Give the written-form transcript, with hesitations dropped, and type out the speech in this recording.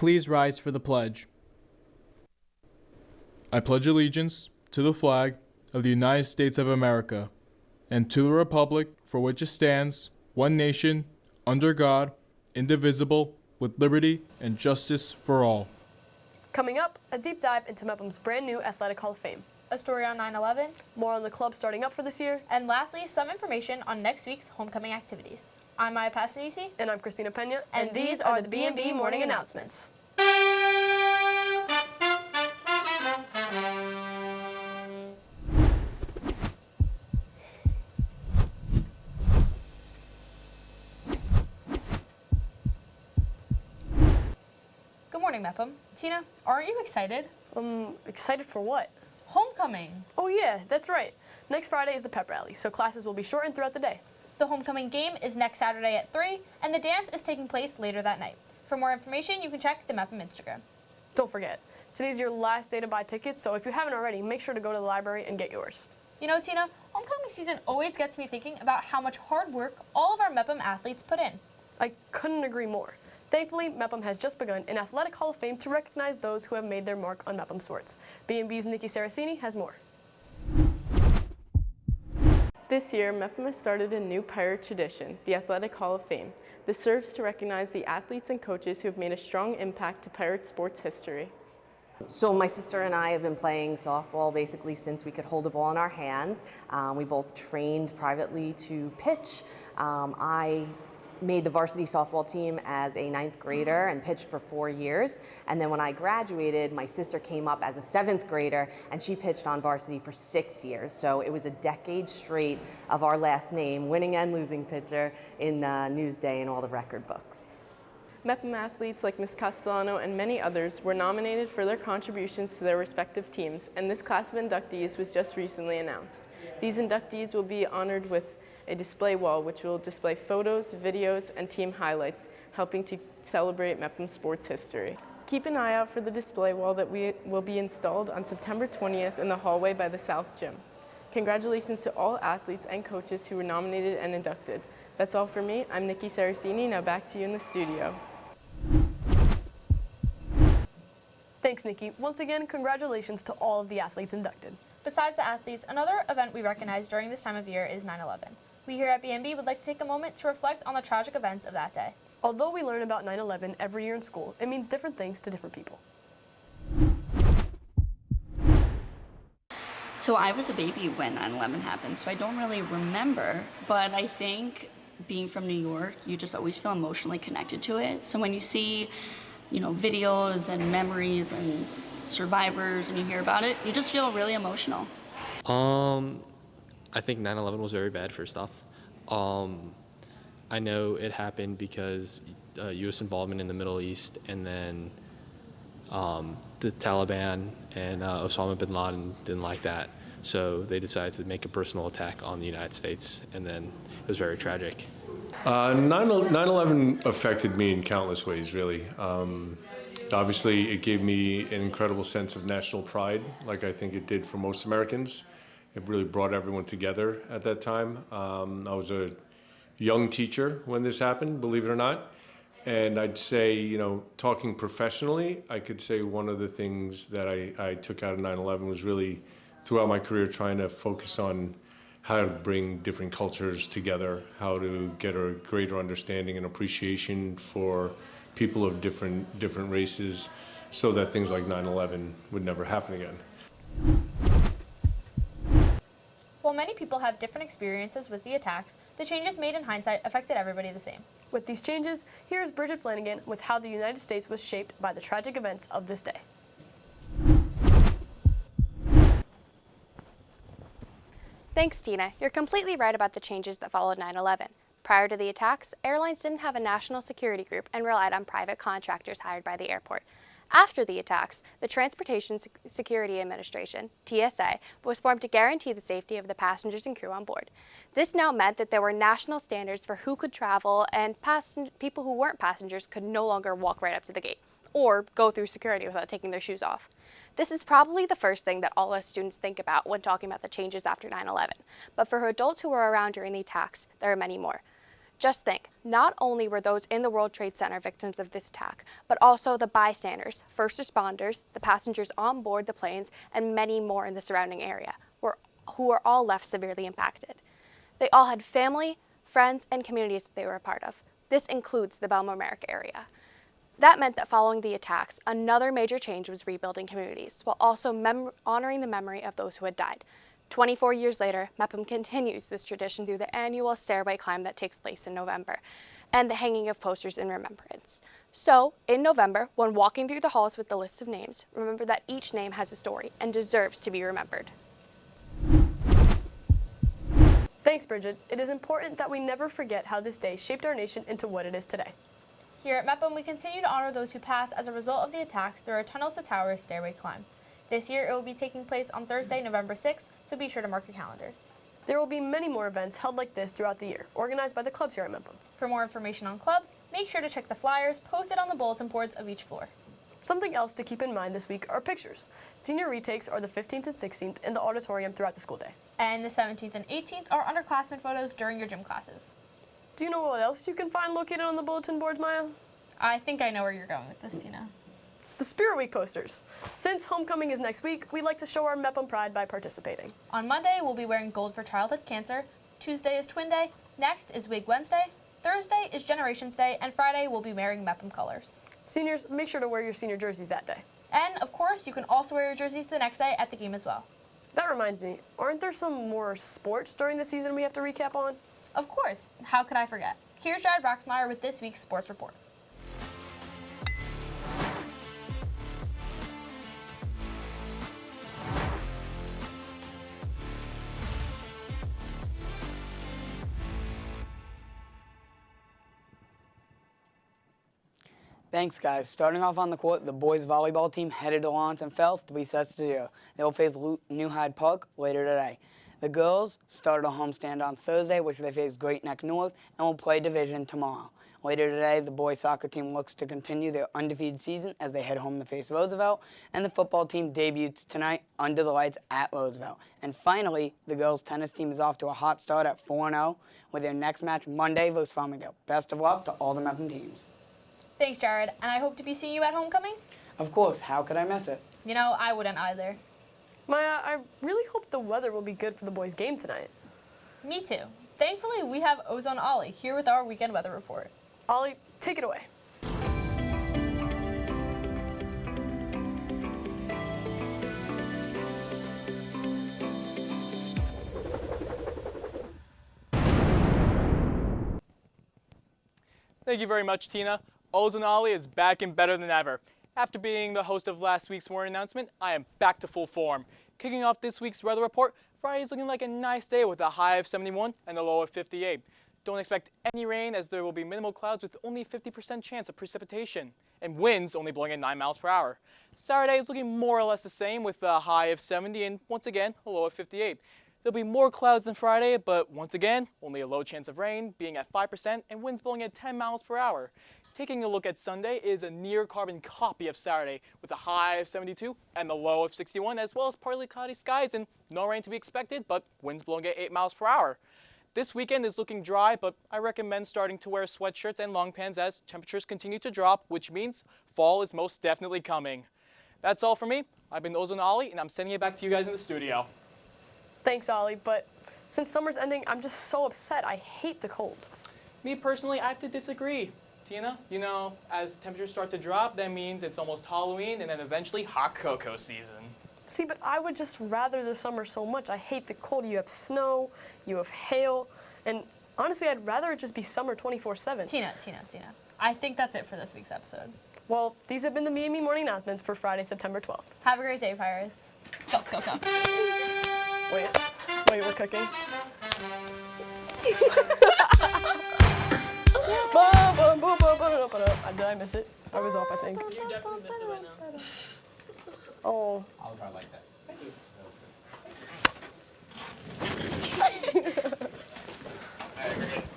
Please rise for the pledge. I pledge allegiance to the flag of the United States of America and to the republic for which it stands, one nation, under God, indivisible, with liberty and justice for all. Coming up, a deep dive into Mepham's brand new Athletic Hall of Fame. A story on 9/11. More on the club starting up for this year. And lastly, some information on next week's homecoming activities. I'm Mya Passanisi. And I'm Christina Pena. And these are the BMB Morning Announcements. Good morning, Mepham. Tina, aren't you excited? Excited for what? Homecoming. Oh yeah, that's right. Next Friday is the pep rally, so classes will be shortened throughout the day. The homecoming game is next Saturday at 3, and the dance is taking place later that night. For more information, you can check the Mepham Instagram. Don't forget, today's your last day to buy tickets, so if you haven't already, make sure to go to the library and get yours. You know, Tina, homecoming season always gets me thinking about how much hard work all of our Mepham athletes put in. I couldn't agree more. Thankfully, Mepham has just begun an Athletic Hall of Fame to recognize those who have made their mark on Mepham sports. BMB's Nikki Saraceni has more. This year, Mepham has started a new Pirate tradition, the Athletic Hall of Fame. This serves to recognize the athletes and coaches who have made a strong impact to Pirate sports history. So my sister and I have been playing softball basically since we could hold a ball in our hands. We both trained privately to pitch. I made the varsity softball team as a 9th grader and pitched for 4 years. And then when I graduated, my sister came up as a 7th grader and she pitched on varsity for 6 years. So it was a decade straight of our last name, winning and losing pitcher in Newsday and all the record books. Mepham athletes like Ms. Castellano and many others were nominated for their contributions to their respective teams, and this class of inductees was just recently announced. These inductees will be honored with a display wall which will display photos, videos, and team highlights, helping to celebrate Mepham sports history. Keep an eye out for the display wall that will be installed on September 20th in the hallway by the South Gym. Congratulations to all athletes and coaches who were nominated and inducted. That's all for me. I'm Nikki Saraceni. Now back to you in the studio. Thanks, Nikki. Once again, congratulations to all of the athletes inducted. Besides the athletes, another event we recognize during this time of year is 9/11. We here at BMB would like to take a moment to reflect on the tragic events of that day. Although we learn about 9/11 every year in school, it means different things to different people. So I was a baby when 9/11 happened, so I don't really remember, but I think being from New York, you just always feel emotionally connected to it. So when you see, videos and memories and survivors and you hear about it, you just feel really emotional. I think 9/11 was very bad, first off. I know it happened because U.S. involvement in the Middle East, and then the Taliban and Osama bin Laden didn't like that. So they decided to make a personal attack on the United States, and then it was very tragic. 9/11 affected me in countless ways, really. Obviously, it gave me an incredible sense of national pride, like I think it did for most Americans. It really brought everyone together at that time. I was a young teacher when this happened, believe it or not. And I'd say, talking professionally, I could say one of the things that I took out of 9/11 was really, throughout my career, trying to focus on how to bring different cultures together, how to get a greater understanding and appreciation for people of different races, so that things like 9/11 would never happen again. While many people have different experiences with the attacks, the changes made in hindsight affected everybody the same. With these changes, here's Brigid Flanagan with how the United States was shaped by the tragic events of this day. Thanks, Tina. You're completely right about the changes that followed 9/11. Prior to the attacks, airlines didn't have a national security group and relied on private contractors hired by the airport. After the attacks, the Transportation Security Administration, TSA, was formed to guarantee the safety of the passengers and crew on board. This now meant that there were national standards for who could travel, and people who weren't passengers could no longer walk right up to the gate or go through security without taking their shoes off. This is probably the first thing that all us students think about when talking about the changes after 9/11. But for adults who were around during the attacks, there are many more. Just think, not only were those in the World Trade Center victims of this attack, but also the bystanders, first responders, the passengers on board the planes, and many more in the surrounding area, who were all left severely impacted. They all had family, friends, and communities that they were a part of. This includes the Bellmore-Merrick area. That meant that following the attacks, another major change was rebuilding communities, while also honoring the memory of those who had died. 24 years later, Mepham continues this tradition through the annual stairway climb that takes place in November, and the hanging of posters in remembrance. So, in November, when walking through the halls with the list of names, remember that each name has a story and deserves to be remembered. Thanks, Brigid. It is important that we never forget how this day shaped our nation into what it is today. Here at Mepham, we continue to honor those who passed as a result of the attacks through our Tunnels to Towers stairway climb. This year, it will be taking place on Thursday, November 6th, so be sure to mark your calendars. There will be many more events held like this throughout the year, organized by the clubs here at Mepham. For more information on clubs, make sure to check the flyers posted on the bulletin boards of each floor. Something else to keep in mind this week are pictures. Senior retakes are the 15th and 16th in the auditorium throughout the school day. And the 17th and 18th are underclassmen photos during your gym classes. Do you know what else you can find located on the bulletin boards, Maya? I think I know where you're going with this, Tina. It's the Spirit Week posters. Since homecoming is next week, we'd like to show our Mepham pride by participating. On Monday, we'll be wearing gold for childhood cancer. Tuesday is Twin Day. Next is Wig Wednesday. Thursday is Generations Day. And Friday, we'll be wearing Mepham colors. Seniors, make sure to wear your senior jerseys that day. And, of course, you can also wear your jerseys the next day at the game as well. That reminds me, aren't there some more sports during the season we have to recap on? Of course. How could I forget? Here's Jared Broxmeyer with this week's sports report. Thanks, guys. Starting off on the court, the boys volleyball team headed to Lawrence and fell 3-0. They will face New Hyde Park later today. The girls started a homestand on Thursday, which they faced Great Neck North, and will play division tomorrow. Later today, the boys soccer team looks to continue their undefeated season as they head home to face Roosevelt, and the football team debuts tonight under the lights at Roosevelt. And finally, the girls tennis team is off to a hot start at 4-0 with their next match Monday versus Farmingdale. Best of luck to all the Mepham teams. Thanks, Jared, and I hope to be seeing you at homecoming. Of course, how could I miss it? You know, I wouldn't either. Maya, I really hope the weather will be good for the boys' game tonight. Me too. Thankfully, we have Ozone Ollie here with our weekend weather report. Ollie, take it away. Thank you very much, Tina. Ozone Ollie is back and better than ever. After being the host of last week's morning announcement, I am back to full form. Kicking off this week's weather report, Friday is looking like a nice day with a high of 71 and a low of 58. Don't expect any rain as there will be minimal clouds with only 50% chance of precipitation, and winds only blowing at 9 miles per hour. Saturday is looking more or less the same with a high of 70 and once again a low of 58. There'll be more clouds than Friday, but once again, only a low chance of rain, being at 5% and winds blowing at 10 miles per hour. Taking a look at Sunday is a near carbon copy of Saturday with a high of 72 and the low of 61, as well as partly cloudy skies and no rain to be expected, but winds blowing at 8 miles per hour. This weekend is looking dry, but I recommend starting to wear sweatshirts and long pants as temperatures continue to drop, which means fall is most definitely coming. That's all for me. I've been Ozone Ollie, and I'm sending it back to you guys in the studio. Thanks, Ollie, but since summer's ending, I'm just so upset. I hate the cold. Me personally, I have to disagree. Tina, you know, as temperatures start to drop, that means it's almost Halloween and then eventually hot cocoa season. See, but I would just rather the summer so much. I hate the cold. You have snow, you have hail, and honestly, I'd rather it just be summer 24/7. Tina. I think that's it for this week's episode. Well, these have been the BMB Morning Announcements for Friday, September 12th. Have a great day, Pirates. Go. Wait, we're cooking. Did I miss it? I was off, I think. You definitely missed it right now. Oh. I'll try like that. Thank you.